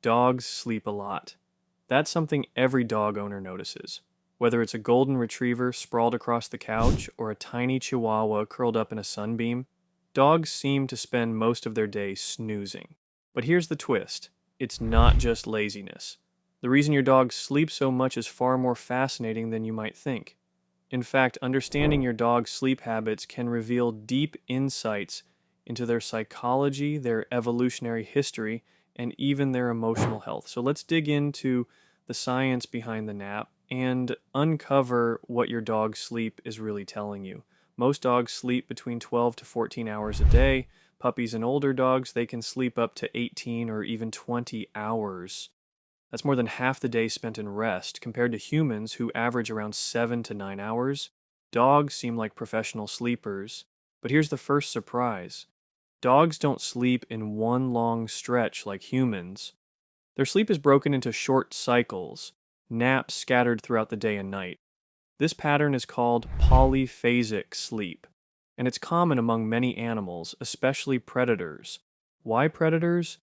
Dogs sleep a lot. That's something every dog owner notices. Whether it's a golden retriever sprawled across the couch or a tiny chihuahua curled up in a sunbeam, dogs seem to spend most of their day snoozing. But here's the twist. It's not just laziness. The reason your dog sleeps so much is far more fascinating than you might think. In fact, understanding your dog's sleep habits can reveal deep insights into their psychology, their evolutionary history, and even their emotional health. So let's dig into the science behind the nap and uncover what your dog's sleep is really telling you. Most dogs sleep between 12 to 14 hours a day. Puppies and older dogs, they can sleep up to 18 or even 20 hours. That's more than half the day spent in rest, compared to humans who average around 7 to 9 hours. Dogs seem like professional sleepers. But here's the first surprise. Dogs don't sleep in one long stretch like humans. Their sleep is broken into short cycles, naps scattered throughout the day and night. This pattern is called polyphasic sleep, and it's common among many animals, especially predators. Why predators?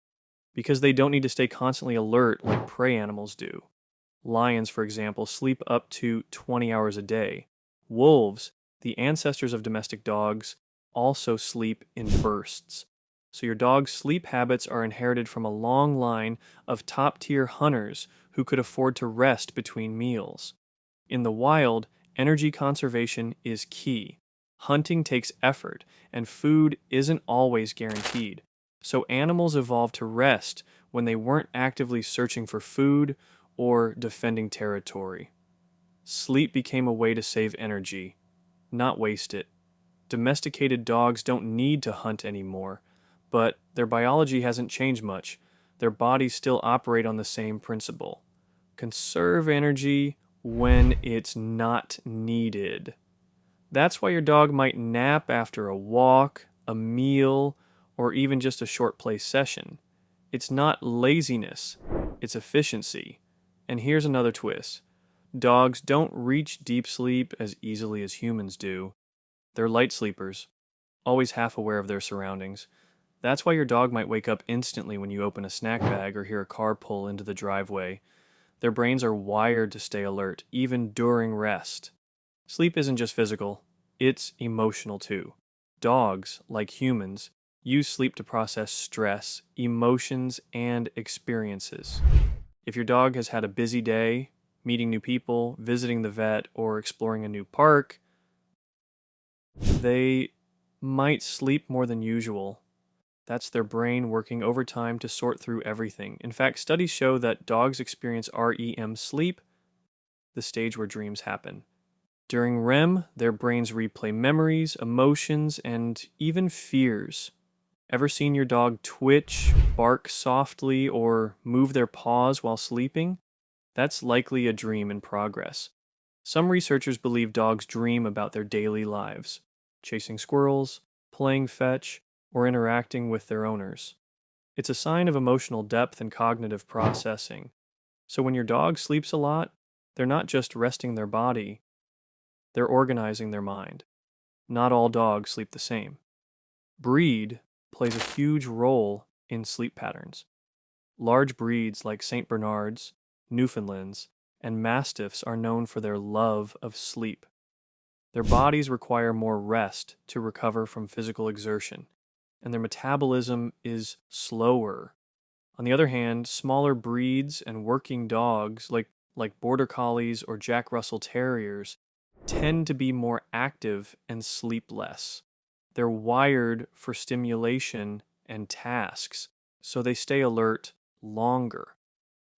Because they don't need to stay constantly alert like prey animals do. Lions, for example, sleep up to 20 hours a day. Wolves, the ancestors of domestic dogs, also sleep in bursts. So your dog's sleep habits are inherited from a long line of top-tier hunters who could afford to rest between meals. In the wild, energy conservation is key. Hunting takes effort, and food isn't always guaranteed. So animals evolved to rest when they weren't actively searching for food or defending territory. Sleep became a way to save energy, not waste it. Domesticated dogs don't need to hunt anymore, but their biology hasn't changed much. Their bodies still operate on the same principle. Conserve energy when it's not needed. That's why your dog might nap after a walk, a meal, or even just a short play session. It's not laziness, it's efficiency. And here's another twist. Dogs don't reach deep sleep as easily as humans do. They're light sleepers, always half aware of their surroundings. That's why your dog might wake up instantly when you open a snack bag or hear a car pull into the driveway. Their brains are wired to stay alert, even during rest. Sleep isn't just physical, it's emotional too. Dogs, like humans, use sleep to process stress, emotions, and experiences. If your dog has had a busy day, meeting new people, visiting the vet, or exploring a new park, they might sleep more than usual. That's their brain working overtime to sort through everything. In fact, studies show that dogs experience REM sleep, the stage where dreams happen. During REM, their brains replay memories, emotions, and even fears. Ever seen your dog twitch, bark softly, or move their paws while sleeping? That's likely a dream in progress. Some researchers believe dogs dream about their daily lives, chasing squirrels, playing fetch, or interacting with their owners. It's a sign of emotional depth and cognitive processing. So when your dog sleeps a lot, they're not just resting their body, they're organizing their mind. Not all dogs sleep the same. Breed plays a huge role in sleep patterns. Large breeds like St. Bernards, Newfoundlands, and Mastiffs are known for their love of sleep. Their bodies require more rest to recover from physical exertion, and their metabolism is slower. On the other hand, smaller breeds and working dogs like Border Collies or Jack Russell Terriers tend to be more active and sleep less. They're wired for stimulation and tasks, so they stay alert longer.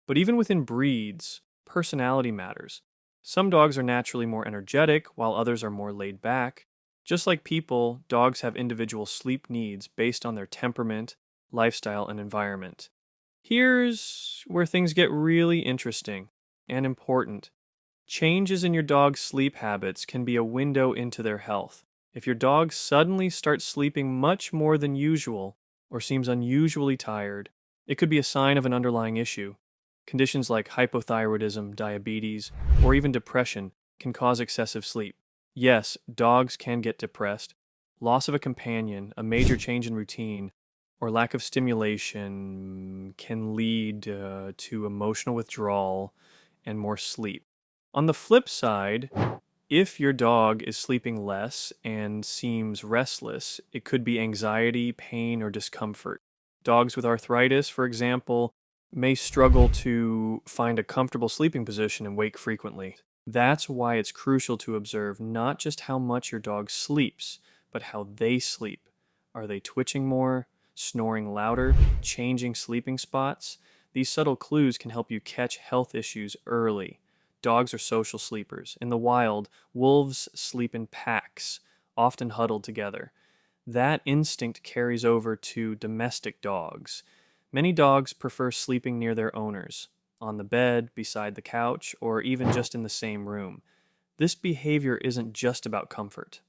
But even within breeds, personality matters. Some dogs are naturally more energetic, while others are more laid back. Just like people, dogs have individual sleep needs based on their temperament, lifestyle, and environment. Here's where things get really interesting and important. Changes in your dog's sleep habits can be a window into their health. If your dog suddenly starts sleeping much more than usual or seems unusually tired, it could be a sign of an underlying issue. Conditions like hypothyroidism, diabetes, or even depression can cause excessive sleep. Yes, dogs can get depressed. Loss of a companion, a major change in routine, or lack of stimulation can lead to emotional withdrawal and more sleep. On the flip side, if your dog is sleeping less and seems restless, it could be anxiety, pain, or discomfort. Dogs with arthritis, for example, may struggle to find a comfortable sleeping position and wake frequently. That's why it's crucial to observe not just how much your dog sleeps, but how they sleep. Are they twitching more, snoring louder, changing sleeping spots? These subtle clues can help you catch health issues early. Dogs are social sleepers. In the wild, wolves sleep in packs, often huddled together. That instinct carries over to domestic dogs. Many dogs prefer sleeping near their owners, on the bed, beside the couch, or even just in the same room. This behavior isn't just about comfort,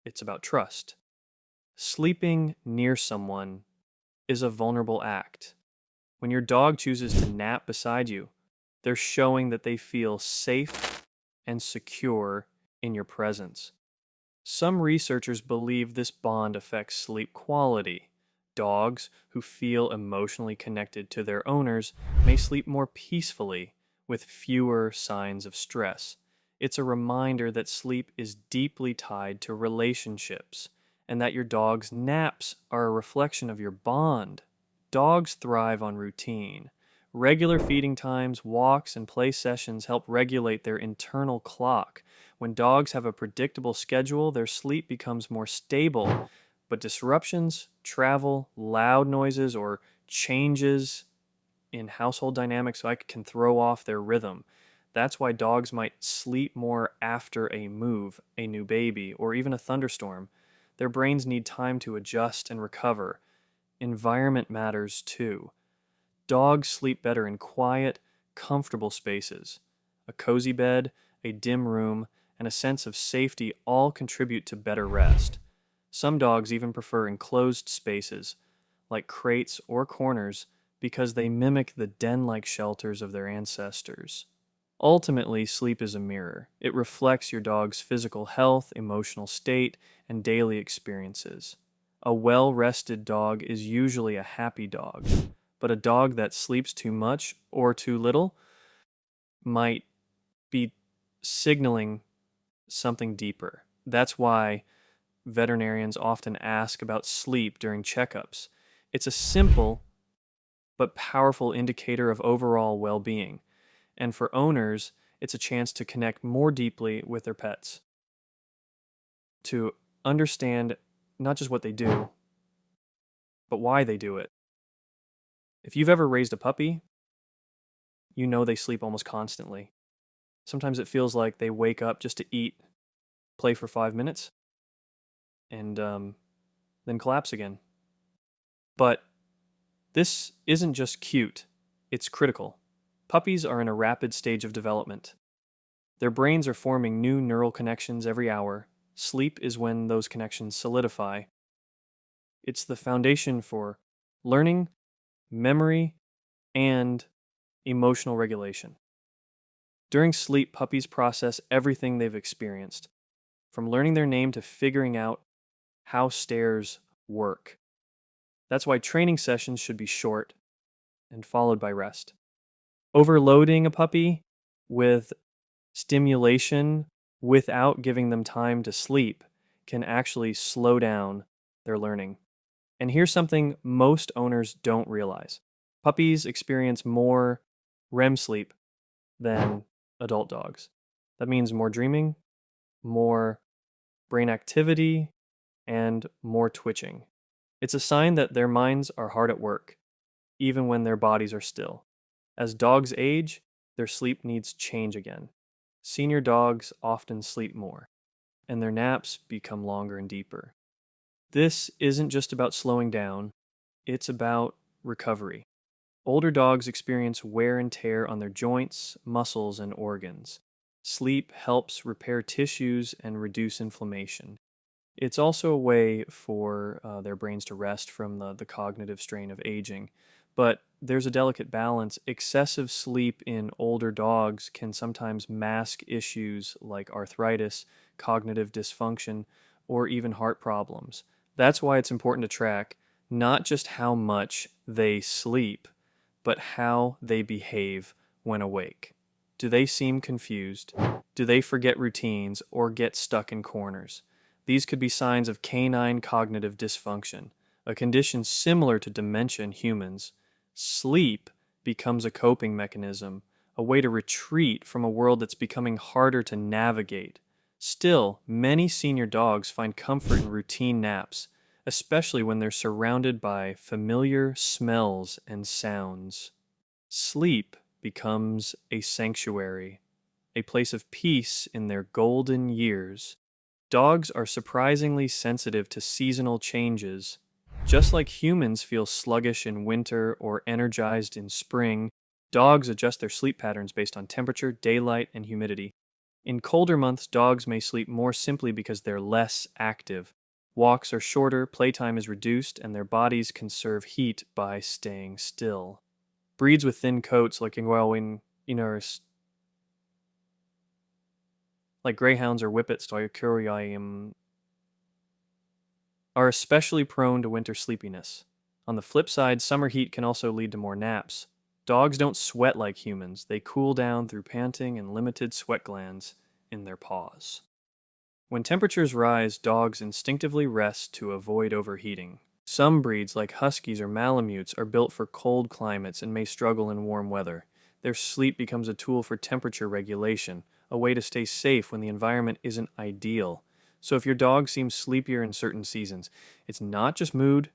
it's about trust. Sleeping near someone is a vulnerable act. When your dog chooses to nap beside you, they're showing that they feel safe and secure in your presence. Some researchers believe this bond affects sleep quality. Dogs who feel emotionally connected to their owners may sleep more peacefully with fewer signs of stress. It's a reminder that sleep is deeply tied to relationships and that your dog's naps are a reflection of your bond. Dogs thrive on routine. Regular feeding times, walks, and play sessions help regulate their internal clock. When dogs have a predictable schedule, their sleep becomes more stable. But disruptions, travel, loud noises, or changes in household dynamics can throw off their rhythm. That's why dogs might sleep more after a move, a new baby, or even a thunderstorm. Their brains need time to adjust and recover. Environment matters too. Dogs sleep better in quiet, comfortable spaces. A cozy bed, a dim room, and a sense of safety all contribute to better rest. Some dogs even prefer enclosed spaces, like crates or corners, because they mimic the den like shelters of their ancestors. Ultimately, sleep is a mirror. It reflects your dog's physical health, emotional state, and daily experiences. A well rested dog is usually a happy dog, but a dog that sleeps too much or too little might be signaling something deeper. That's why veterinarians often ask about sleep during checkups. It's a simple but powerful indicator of overall well being. And for owners, it's a chance to connect more deeply with their pets, to understand not just what they do, but why they do it. If you've ever raised a puppy, you know they sleep almost constantly. Sometimes it feels like they wake up just to eat, play for 5 minutes, and then collapse again. But this isn't just cute, it's critical. Puppies are in a rapid stage of development. Their brains are forming new neural connections every hour. Sleep is when those connections solidify. It's the foundation for learning, memory, and emotional regulation. During sleep, puppies process everything they've experienced, from learning their name to figuring out how stairs work. That's why training sessions should be short and followed by rest. Overloading a puppy with stimulation without giving them time to sleep can actually slow down their learning. And here's something most owners don't realize: puppies experience more REM sleep than adult dogs. That means more dreaming, more brain activity, and more twitching. It's a sign that their minds are hard at work, even when their bodies are still. As dogs age, their sleep needs change again. Senior dogs often sleep more, and their naps become longer and deeper. This isn't just about slowing down, it's about recovery. Older dogs experience wear and tear on their joints, muscles, and organs. Sleep helps repair tissues and reduce inflammation. It's also a way for their brains to rest from the cognitive strain of aging. But there's a delicate balance. Excessive sleep in older dogs can sometimes mask issues like arthritis, cognitive dysfunction, or even heart problems. That's why it's important to track not just how much they sleep, but how they behave when awake. Do they seem confused? Do they forget routines or get stuck in corners? These could be signs of canine cognitive dysfunction, a condition similar to dementia in humans. Sleep becomes a coping mechanism, a way to retreat from a world that's becoming harder to navigate. Still, many senior dogs find comfort in routine naps, especially when they're surrounded by familiar smells and sounds. Sleep becomes a sanctuary, a place of peace in their golden years. Dogs are surprisingly sensitive to seasonal changes. Just like humans feel sluggish in winter or energized in spring, dogs adjust their sleep patterns based on temperature, daylight, and humidity. In colder months, dogs may sleep more simply because they're less active. Walks are shorter, playtime is reduced, and their bodies conserve heat by staying still. Breeds with thin coats like like greyhounds or whippets are especially prone to winter sleepiness. On the flip side, summer heat can also lead to more naps. Dogs don't sweat like humans. They cool down through panting and limited sweat glands in their paws. When temperatures rise, dogs instinctively rest to avoid overheating. Some breeds, like huskies or malamutes, are built for cold climates and may struggle in warm weather. Their sleep becomes a tool for temperature regulation, a way to stay safe when the environment isn't ideal. So if your dog seems sleepier in certain seasons, it's not just mood,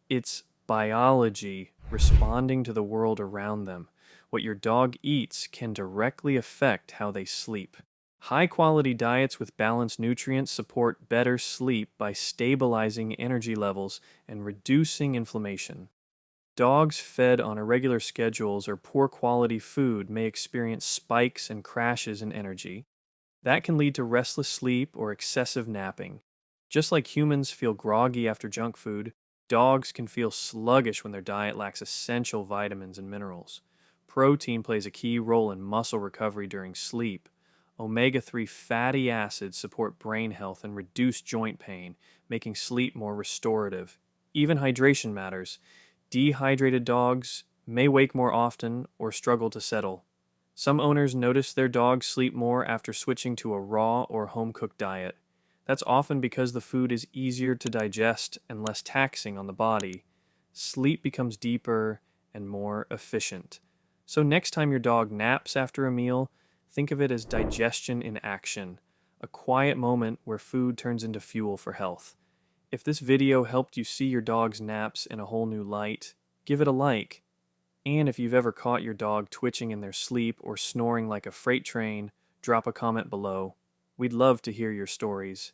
it's biology responding to the world around them. What your dog eats can directly affect how they sleep. High quality diets with balanced nutrients support better sleep by stabilizing energy levels and reducing inflammation. Dogs fed on irregular schedules or poor quality food may experience spikes and crashes in energy. That can lead to restless sleep or excessive napping. Just like humans feel groggy after junk food, dogs can feel sluggish when their diet lacks essential vitamins and minerals. Protein plays a key role in muscle recovery during sleep. Omega-3 fatty acids support brain health and reduce joint pain, making sleep more restorative. Even hydration matters. Dehydrated dogs may wake more often or struggle to settle. Some owners notice their dogs sleep more after switching to a raw or home-cooked diet. That's often because the food is easier to digest and less taxing on the body. Sleep becomes deeper and more efficient. So next time your dog naps after a meal, think of it as digestion in action, a quiet moment where food turns into fuel for health. If this video helped you see your dog's naps in a whole new light, give it a like. And if you've ever caught your dog twitching in their sleep or snoring like a freight train, drop a comment below. We'd love to hear your stories.